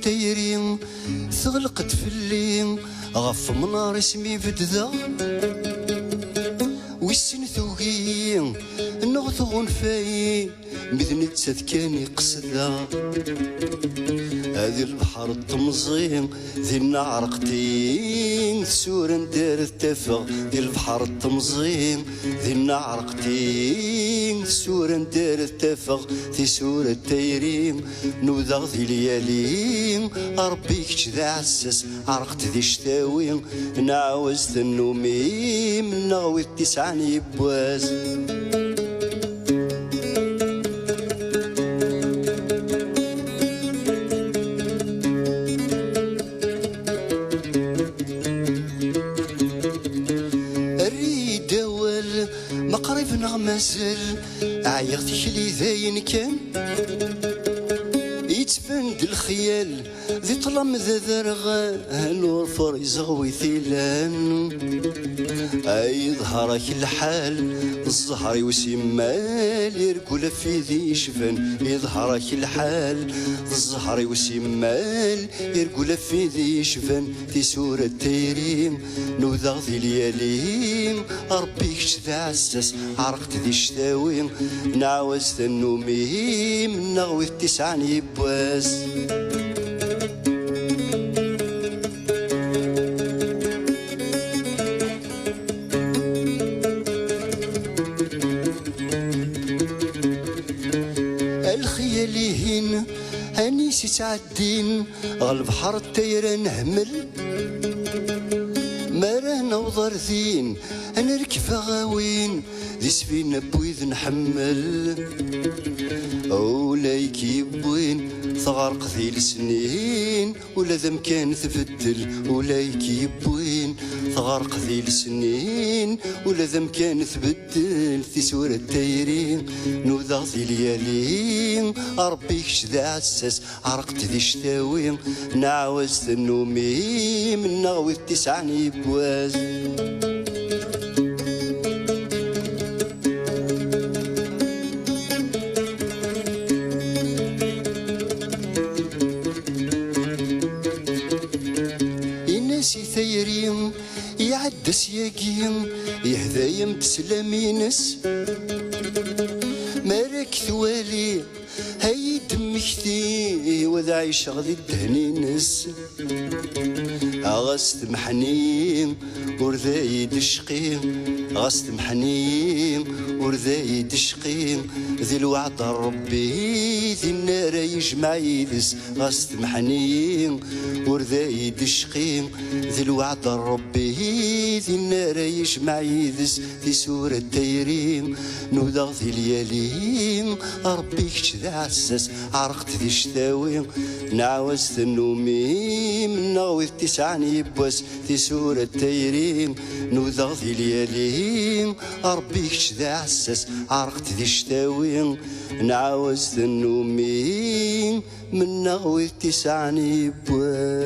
التيرين ثغلقت في الليل غف منار اسمي بدذا ويسن ثوقي نغثغ فاي بذن تذكاني قصدا هذي البحر الطمزين ذي النار قتين سورة ندار التفغ ذي البحر الطمزين ذي النار قتين سورة ندار التفغ في سورة التيرين نوذغ ذي ليالين ربيك كذا عسس عرقت ذي شتاوين نعوزت النومي من نغوي التسعان يبواز مقرب نغمازل عيغ تكلي ذاين كان يتفند الخيال ذي طلم ذا ذرغ نور فريز غوي ثيلان يظهرك الحال الزهر وسمال يرقل في ذي شفن يظهرك الحال الزهر وسمال يرقل في ذي شفن في سورة التيرين نوذغ ذي ليالين ربيك شذا عساس عرقت ذي شتاوين نعوزت النومي من نغوي التسعان يبواز الخياليهن انيسي تعدين غالبحر التيران نهمل مرانا وضرثين نركب غاوين ذي سفينة بويذ نحمل أولايك يبوين ثغرق ذي السنين ولا ذا مكان ثفتل أولايك يبوين ثغرق ذي السنين ولا ذا مكان ثبدل في سورة التيرين نوذغ ذي ليالين ربيك شذا عساس عرقت ذي شتاوين نعوزت النومي من نغوي التسعان يبواز ثيرين يعد سياقين يهذايم بسلامينس مارك ثوالي هاي دمكتي وذا عيش غذي الدهنينس غاست محنين ورذاي دشقين غاست محنين ورذاي دشقين ذي الوعد ربي ذي النار يجمع يدس غاست محنين ورذاي دشقين ذي الوعد ربي ذي النار يجمع يدس في سورة التيرين نوذغ ذي ليالين ربيك كذا عساس عرقت ذي شتاوين نعوزت النومي من نغوي التسعان يبواس في سورة التيرين نوذغ ذي ليالين ربيك كذا عساس عرقت ذي شتاوين نعوزت النومي من نغوي التسعان يبواس